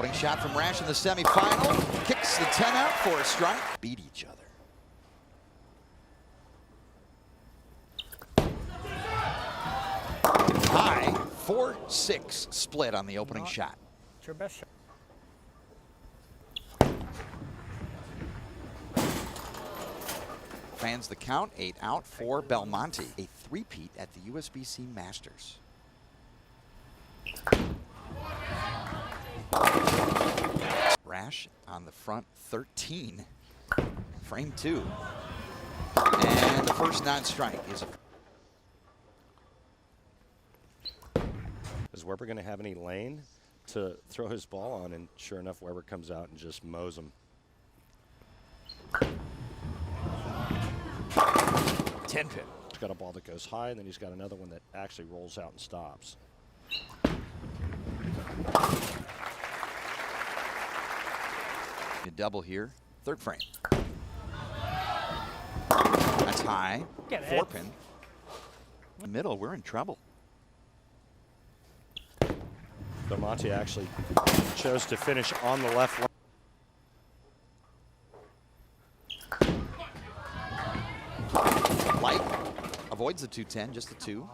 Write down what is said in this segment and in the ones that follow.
Opening shot from Rash in the semifinal. Kicks the 10 out for a strike. Beat each other. High 4-6 split on the opening shot. It's your best shot. Fans the count, 8 out for Belmonte. A three-peat at the USBC Masters. Rash on the front 13. Frame 2. And the first non-strike is... Is Weber going to have any lane to throw his ball on? And sure enough, Weber comes out and just mows him. 10 pin. He's got a ball that goes high, and then he's got another one that actually rolls out and stops. A double here, third frame. That's high, 4 pin. In the middle, we're in trouble. Belmonte actually chose to finish on the left line. Light avoids the 210, just the 2.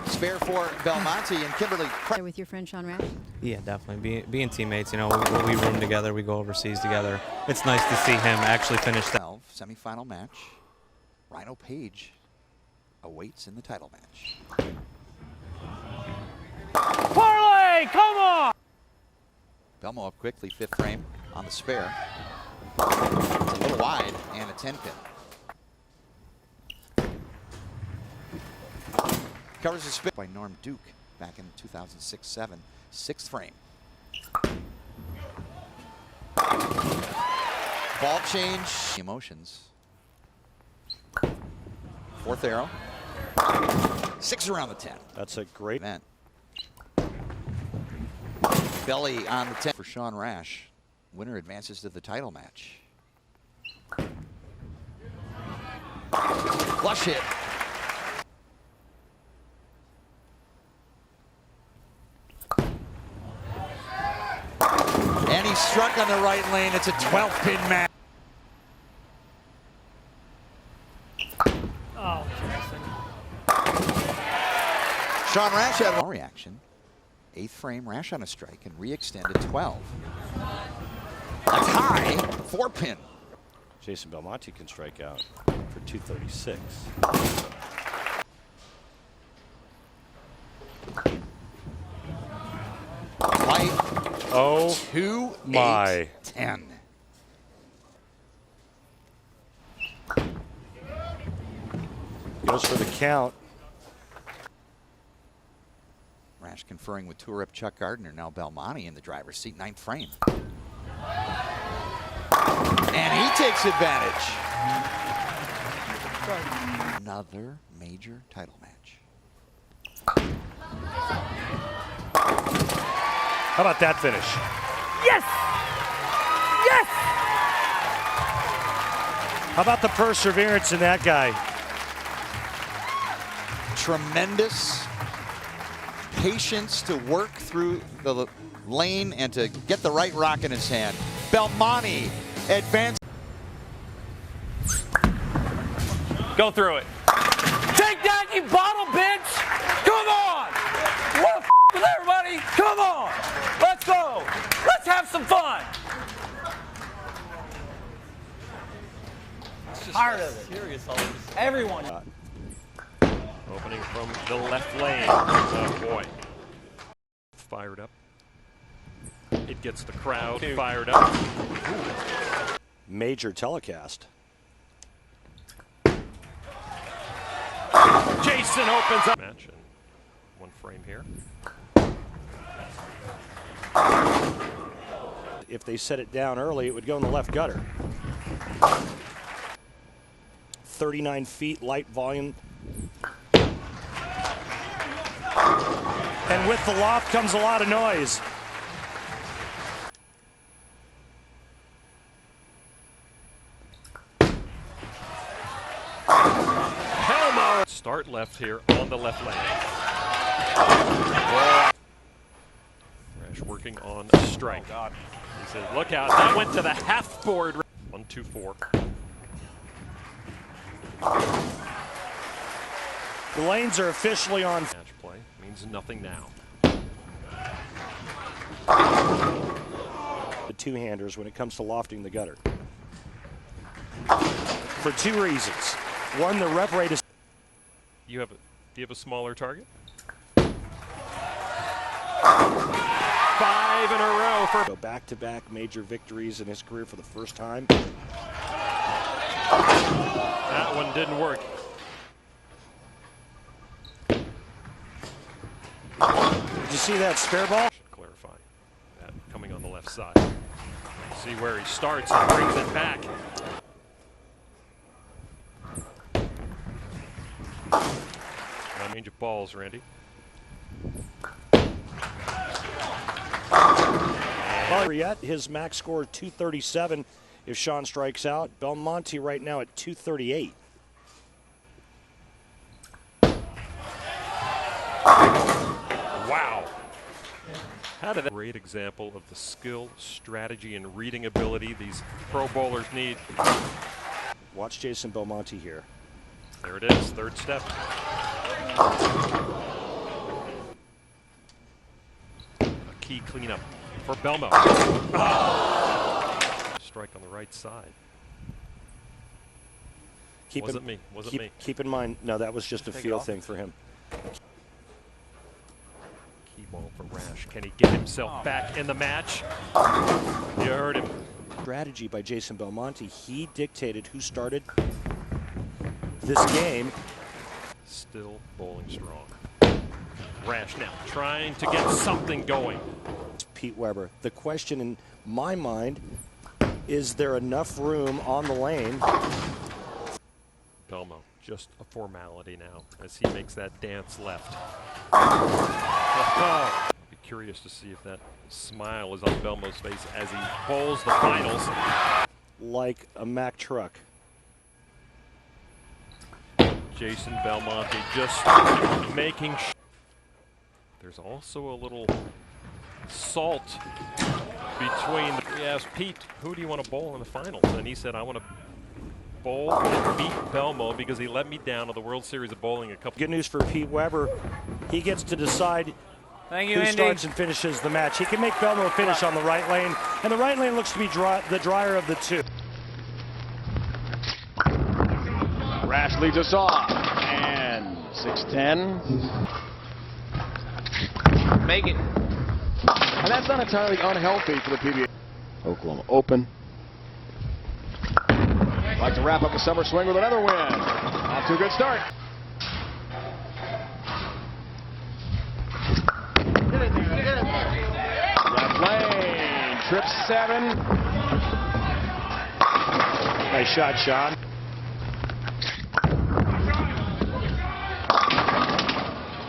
Spare for Belmonte and Kimberly. With your friend Sean Rash? Yeah, definitely. Being teammates, you know, we room together, we go overseas together. It's nice to see him actually finish that. 12 semifinal match. Rhino Page awaits in the title match. Parlay, come on! Belmo up quickly, 5th frame on the spare. It's a little wide and a 10 pin. Covers the spin by Norm Duke back in 2006-07, 6th frame. Ball change, emotions. 4th arrow. 6 around the 10. That's a great event. Belly on the 10 for Sean Rash. Winner advances to the title match. Flush hit. And he struck on the right lane. It's a 12-pin match. Oh, Sean Rash had a reaction. 8th frame, Rash on a strike and re-extended 12. That's high, 4 pin. Jason Belmonte can strike out for 236. Light. Oh 2, my. 8, 10. Goes for the count. Rash conferring with tour rep Chuck Gardner, now Belmonte in the driver's seat, 9th frame. And he takes advantage. Another major title match. How about that finish? yes! Yes! How about the perseverance in that guy? Tremendous patience to work through the lane and to get the right rock in his hand. Belmonte advances. Go through it. Take that, you bottle bitch! Come on! What with everybody? Come on! Let's go! Let's have some fun! Tired of it. Serious always. Everyone. Opening from the left lane. Oh boy. Fired up. It gets the crowd fired up. Major telecast. Jason opens up. Match and 1 frame here. If they set it down early, it would go in the left gutter. 39 feet, light volume. And with the loft comes a lot of noise. Start left here on the left lane. Rash working on a strike. Oh, God. He said, look out. That went to the half board. 1-2-4. The lanes are officially on. Match play means nothing now. The two-handers when it comes to lofting the gutter. For two reasons. One, the rev rate is. Do you have a smaller target? 5 in a row for Back-to-back major victories in his career for the first time. That one didn't work. Did you see that spare ball? Should clarify that coming on the left side. See where he starts and brings it back. Range of balls, Randy. Well, yet his max score 237 if Sean strikes out. Belmonte right now at 238. Wow. How did that great example of the skill, strategy, and reading ability these pro bowlers need. Watch Jason Belmonte here. There it is, third step. A key cleanup for Belmo. Oh. Strike on the right side. Wasn't me. Keep in mind, no, that was just a feel thing for him. Key ball for Rash. Can he get himself back in the match? You heard him. Strategy by Jason Belmonte. He dictated who started this game. Still bowling strong. Rash now trying to get something going. Pete Weber. The question in my mind, is there enough room on the lane? Belmo, just a formality now as he makes that dance left. I'll be curious to see if that smile is on Belmo's face as he bowls the finals. Like a Mack truck. Jason Belmonte just making sure. There's also a little salt between. We asked Pete, who do you want to bowl in the finals? And he said, I want to bowl and beat Belmo because he let me down at the World Series of Bowling a couple. Good news for Pete Weber. He gets to decide who starts and finishes the match. He can make Belmo finish on the right lane, and the right lane looks to be the drier of the two. Rash leads us off, and 6-10. Make it. And that's not entirely unhealthy for the PBA. Oklahoma Open. Like to wrap up the summer swing with another win. Off to a good start. Left lane, trip 7. Nice shot, Sean.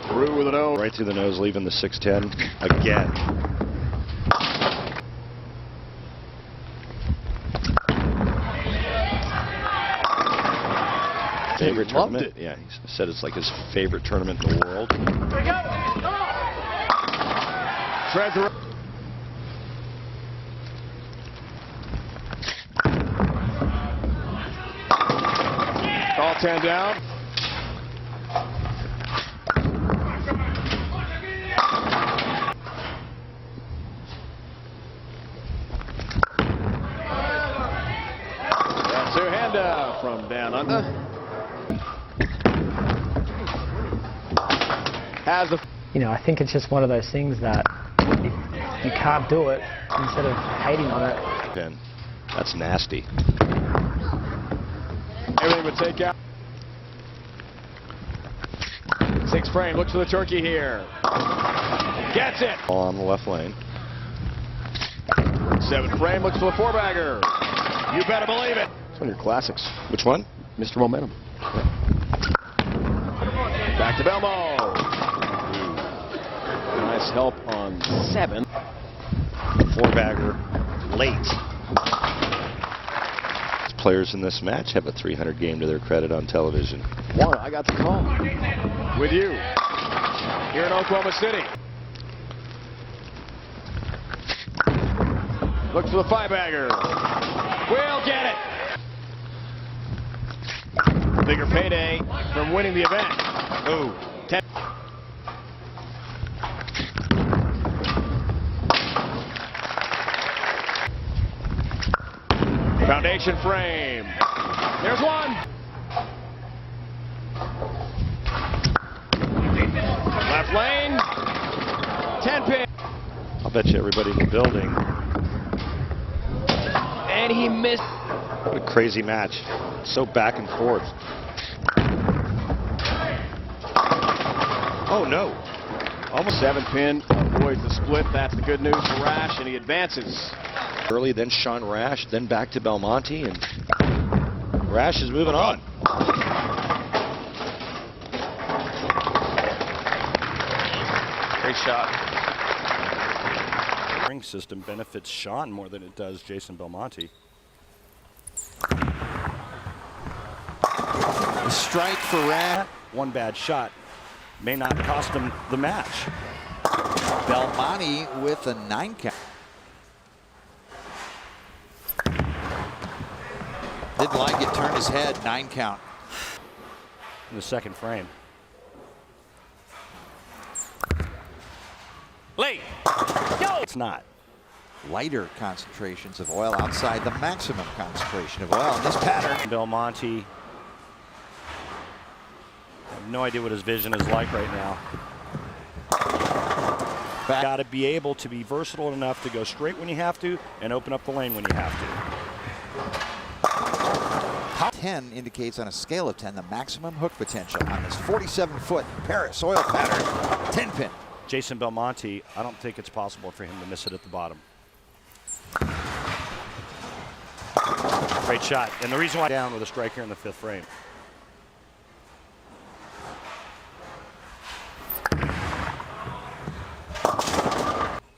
Through with an O. Right through the nose, leaving the 6-10 again. Favorite tournament? Yeah, he said it's like his favorite tournament in the world. Treasure. All 10 down. Two-hander from down under. I think it's just one of those things that if you can't do it, instead of hating on it. That's nasty. Everything would take out. 6 frame, looks for the turkey here. Gets it. All on the left lane. 7 frame, looks for the 4-bagger. You better believe it. It's one of your classics. Which one? Mr. Momentum. Back to Belmo. Nice help on 7. 4-bagger late. Players in this match have a 300 game to their credit on television. Warner, I got the call. With you. here in Oklahoma City. Looks for the five-bagger. Will get it. Bigger payday from winning the event. Ooh, 10. Foundation frame. There's one. Left lane. 10-pin. I'll bet you everybody in the building. And he missed. What a crazy match. So back and forth. Oh no. Almost 7-pin. Avoids the split. That's the good news for Rash, and he advances. Early, then Sean Rash, then back to Belmonte, and Rash is moving on. Great shot. The ring system benefits Sean more than it does Jason Belmonte. The strike for Rash. One bad shot may not cost him the match. Belmonte with a 9 count. Didn't like it, turned his head, 9 count. In the second frame. Late. Go. It's not. Lighter concentrations of oil outside the maximum concentration of oil in this pattern. Belmonte. I have no idea what his vision is like right now. Got to be able to be versatile enough to go straight when you have to and open up the lane when you have to. 10 indicates on a scale of 10 the maximum hook potential on this 47-foot Paris oil pattern 10-pin. Jason Belmonte, I don't think it's possible for him to miss it at the bottom. Great shot. And the reason why down with a strike here in the 5th frame.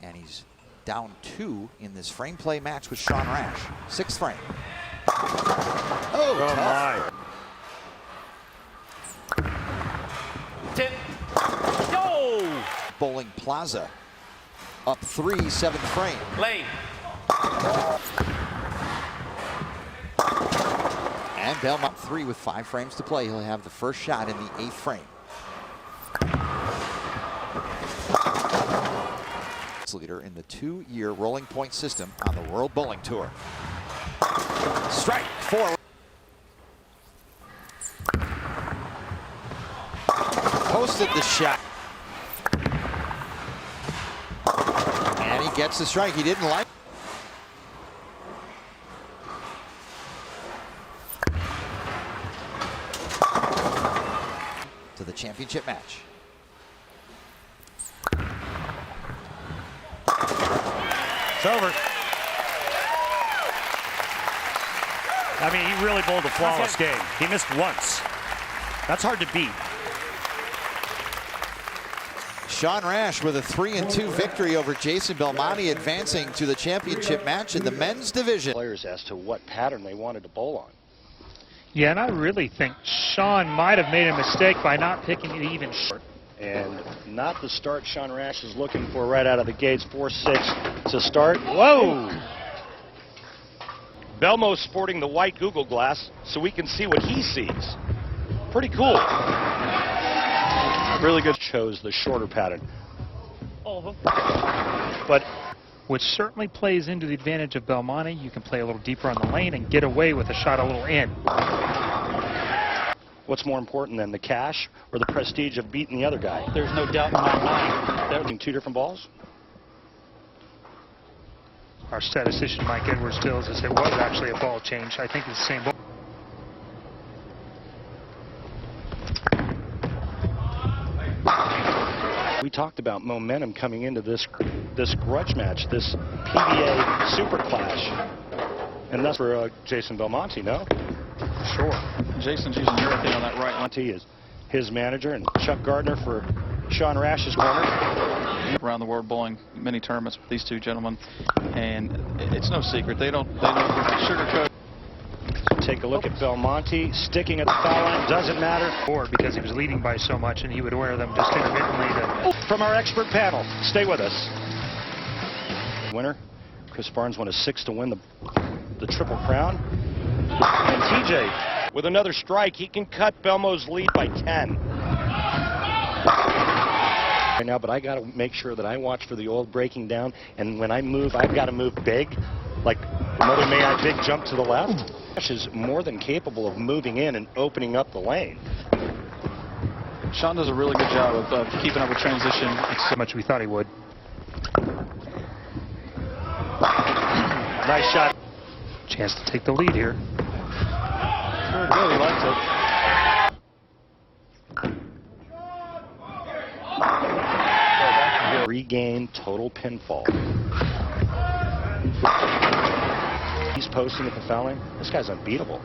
And he's down 2 in this frame play match with Sean Rash. 6th frame. Oh, my. 10. Go. Bowling Plaza up 3, 7th frame. Late. And Belmont 3 with 5 frames to play. He'll have the first shot in the 8th frame. Leader in the 2-year rolling point system on the World Bowling Tour. Strike 4. Posted the shot. And he gets the strike. He didn't like. To the championship match. It's over. I mean, he really bowled a flawless game. He missed once. That's hard to beat. Sean Rash with a 3-2 victory over Jason Belmonte, advancing to the championship match in the men's division. Players as to what pattern they wanted to bowl on. Yeah, and I really think Sean might have made a mistake by not picking it even short. And not the start Sean Rash is looking for right out of the gates. 4-6 to start. Whoa! Belmo's sporting the white Google glass so we can see what he sees. Pretty cool. Really good. Chose the shorter pattern. But which certainly plays into the advantage of Belmonte. You can play a little deeper on the lane and get away with a shot a little in. what's more important than the cash or the prestige of beating the other guy? There's no doubt in my mind. They're two different balls? Our statistician Mike Edwards tells us it was actually a ball change. I think it's the same ball. We talked about momentum coming into this grudge match, this PBA Super Clash. And that's for Jason Belmonte, no? Sure. Jason's using everything on that right line. He is his manager, and Chuck Gardner for Sean Rash's corner. Around the world bowling many tournaments with these two gentlemen, and it's no secret they don't sugarcoat. take a look at Belmonte sticking at the foul line. Doesn't matter. Or because he was leading by so much and he would wear them just intermittently. From our expert panel, stay with us. Winner, Chris Barnes won a 6 to win the Triple Crown. And TJ, with another strike, he can cut Belmo's lead by 10. Right now, but I got to make sure that I watch for the oil breaking down, and when I move, I've got to move big, like Mother May I big jump to the left. Rash is more than capable of moving in and opening up the lane. Sean does a really good job of keeping up with transition. It's so much we thought he would. Nice shot. Chance to take the lead here. Sure good, he likes it. Regain total pinfall. He's posting at the foul line. This guy's unbeatable.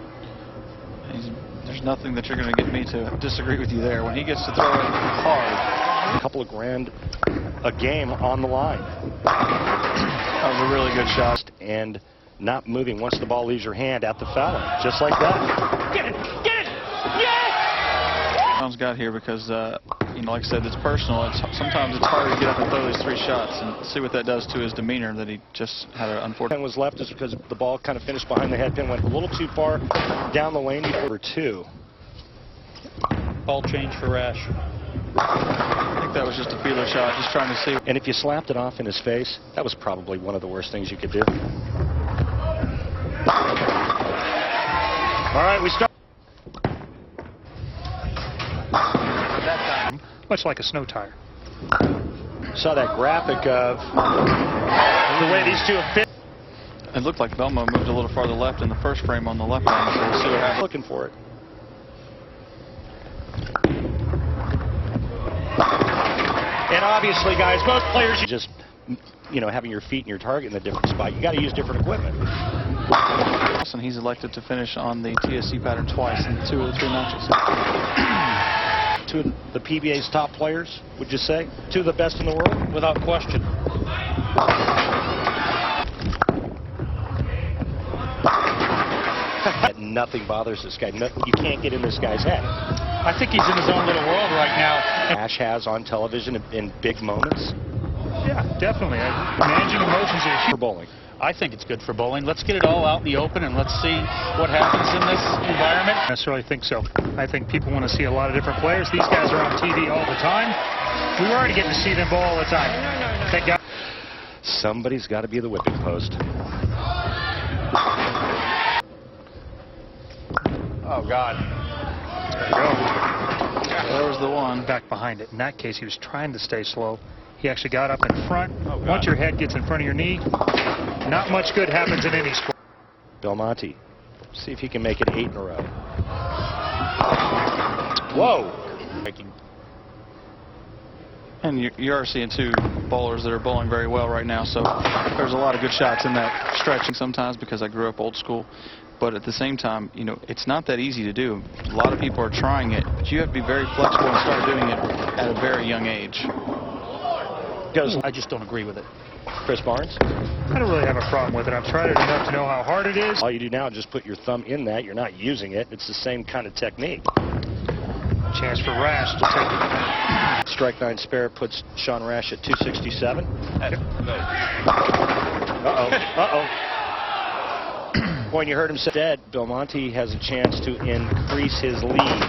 There's nothing that you're going to get me to disagree with you there. When he gets to throw it hard. A couple of grand a game on the line. That was a really good shot. And not moving once the ball leaves your hand at the foul line. Just like that. Get it! Get it! Yes! Sean's got here because, you know, like I said, it's personal. Sometimes it's hard to get up and throw these 3 shots and see what that does to his demeanor, that he just had an unfortunate... Was left is because the ball kind of finished behind the head pin, went a little too far down the lane before 2. Ball change for Rash. I think that was just a feeler shot, just trying to see. And if you slapped it off in his face, that was probably one of the worst things you could do. All right, we start. Much like a snow tire. Saw that graphic of the way these two have fit. It looked like Belmo moved a little farther left in the first frame on the left lane, so we'll see what happens. Looking for it. And obviously, guys, most players, you just, you know, having your feet and your target in a different spot, you got to use different equipment. And he's elected to finish on the TSC pattern twice in 2 of the 3 matches. 2 of the PBA's top players, would you say? 2 of the best in the world? Without question. Nothing bothers this guy. No, you can't get in this guy's head. I think he's in his own little world right now. Rash has on television in big moments. Yeah, definitely. Managing emotions is for bowling. I think it's good for bowling. Let's get it all out in the open and let's see what happens in this environment. I necessarily think so. I think people want to see a lot of different players. These guys are on TV all the time. We were already getting to see them bowl all the time. Thank God. Somebody's got to be the whipping post. Oh, God. There you go. There was the one. Back behind it. In that case, he was trying to stay slow. He actually got up in front. Once your head gets in front of your knee, not much good happens in any sport. Belmonte, see if he can make it 8 in a row. Whoa! And you are seeing 2 bowlers that are bowling very well right now, so there's a lot of good shots in that stretching sometimes because I grew up old school. But at the same time, you know, it's not that easy to do. A lot of people are trying it, but you have to be very flexible and start doing it at a very young age. I just don't agree with it. Chris Barnes? I don't really have a problem with it. I've tried it enough to know how hard it is. All you do now is just put your thumb in that. You're not using it. It's the same kind of technique. Chance for Rash to take it. Strike 9 spare puts Sean Rash at 267. Uh-oh. Uh-oh. When you heard him say dead, Belmonte has a chance to increase his lead.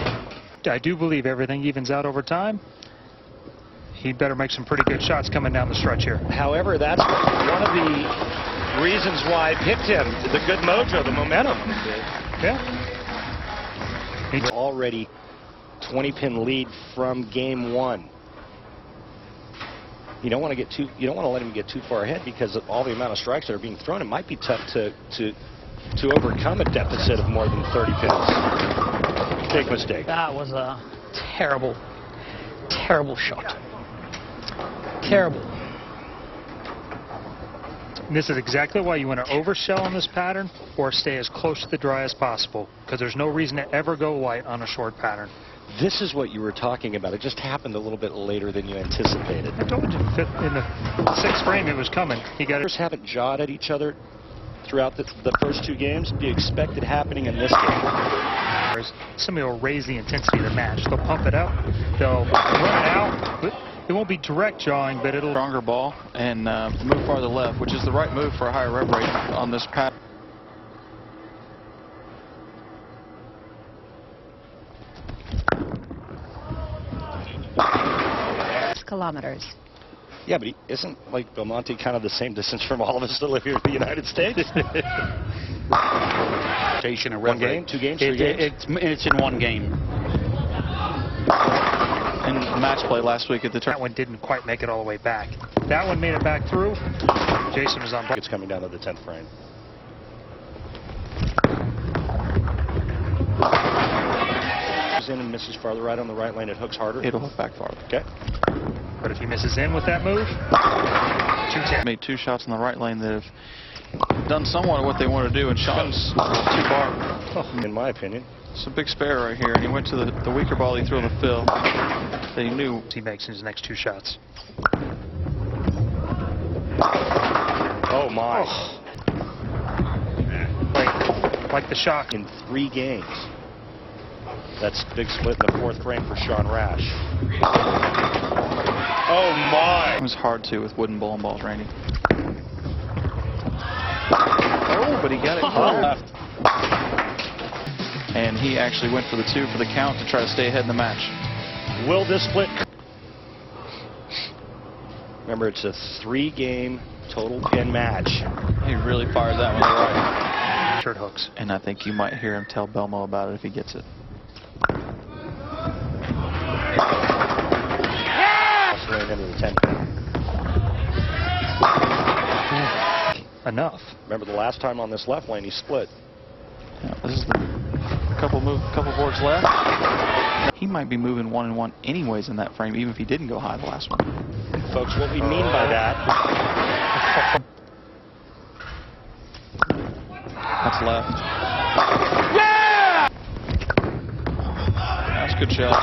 I do believe everything evens out over time. He better make some pretty good shots coming down the stretch here. However, that's one of the reasons why I picked him. The good mojo, the momentum. Yeah. He's already 20-pin lead from game 1. You don't want to let him get too far ahead because of all the amount of strikes that are being thrown. It might be tough to overcome a deficit of more than 30 pins. Big mistake. That was a terrible, terrible shot. Terrible. And this is exactly why you want to overshell on this pattern or stay as close to the dry as possible, because there's no reason to ever go light on a short pattern. This is what you were talking about. It just happened a little bit later than you anticipated. I told you in the 6th frame it was coming. He got it. Haven't jawed at each other throughout the first two games, be expected happening in this game. Somebody will raise the intensity of the match. They'll pump it up. They'll run it out. It won't be direct jawing, but it'll... Stronger ball and move farther left, which is the right move for a higher rev rate on this pattern. Kilometers. Yeah, but isn't like Belmonte kind of the same distance from all of us that live here in the United States? One game, 2 games, 3 games? It's in one game. In match play last week at the That one didn't quite make it all the way back. That one made it back through. Jason was on. It's coming down to the 10th frame. In and misses farther right on the right lane, it hooks harder. It'll hook back farther. Okay. But if he misses in with that move, 210. Made 2 shots in the right lane that have done somewhat of what they want to do, and Sean's too far. In my opinion. It's a big spare right here, and he went to the weaker ball he threw on the fill that he knew he makes in his next 2 shots. Oh my. Oh. Like the shock. In 3 games. That's big split in the 4th frame for Sean Rash. Oh my! It was hard too with wooden bowling balls, Randy. Oh, but he got it left. And he actually went for the 2 for the count to try to stay ahead in the match. Will this split? Remember, it's a 3-game total pin match. He really fired that one right. Shirt hooks. And I think you might hear him tell Belmo about it if he gets it. Into the 10 pin. Enough. Remember the last time on this left lane he split. Yeah, this is the couple boards left. He might be moving 1 and 1 anyways in that frame, even if he didn't go high the last one. Folks, what we mean by that. That's left. Yeah! That's a good shot.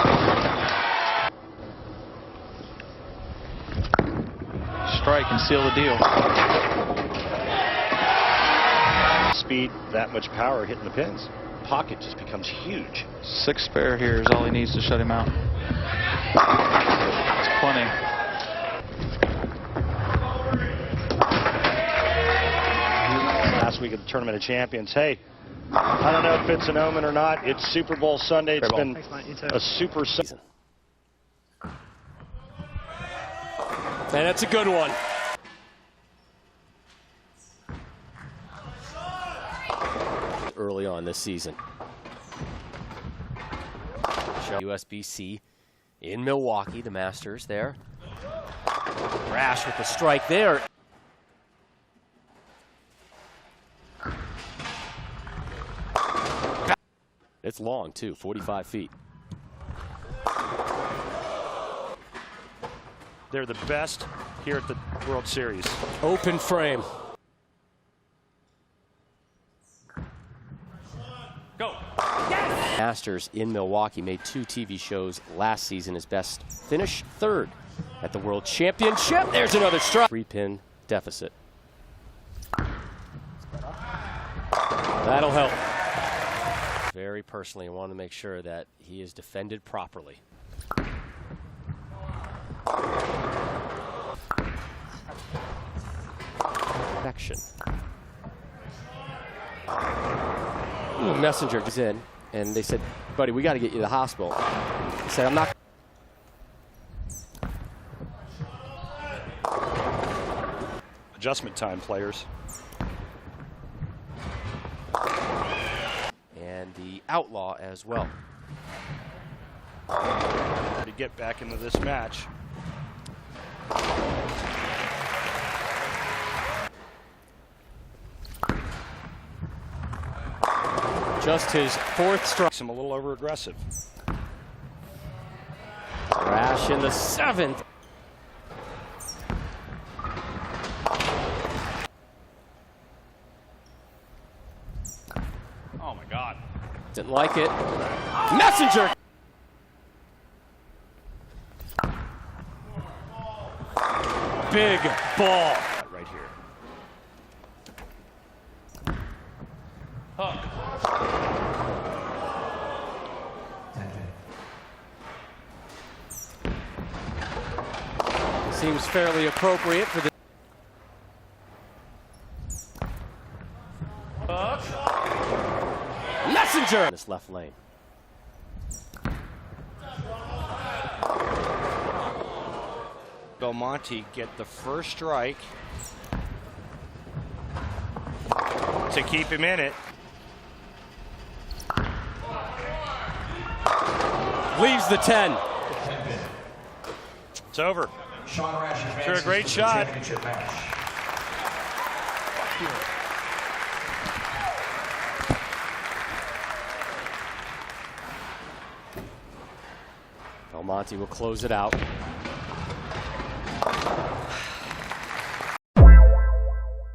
Strike and seal the deal. Speed, that much power hitting the pins. Pocket just becomes huge. 6 spare here is all he needs to shut him out. That's plenty. Last week at the Tournament of Champions. Hey, I don't know if it's an omen or not. It's Super Bowl Sunday. It's been a super season. And that's a good one. Early on this season. USBC in Milwaukee, the Masters there. Rash with the strike there. It's long too, 45 feet. They're the best here at the World Series. Open frame. Go. Yes! Masters in Milwaukee made 2 TV shows last season. His best finish, 3rd at the World Championship. There's another strike. 3-pin deficit. That'll help. Very personally, I want to make sure that he is defended properly. Protection. Messenger is in, and they said, buddy, we got to get you to the hospital. He said, I'm not. Adjustment time, players. And the outlaw as well. To get back into this match. Just his 4th strike. I'm a little over aggressive. Rash in the 7th. Oh my God. Didn't like it. Messenger. Big ball. Right here. Seems fairly appropriate for the. Messenger! In this left lane. Belmonte get the first strike to keep him in it. Leaves the 10. It's over. Rash Sure, a great shot. Belmonte will close it out.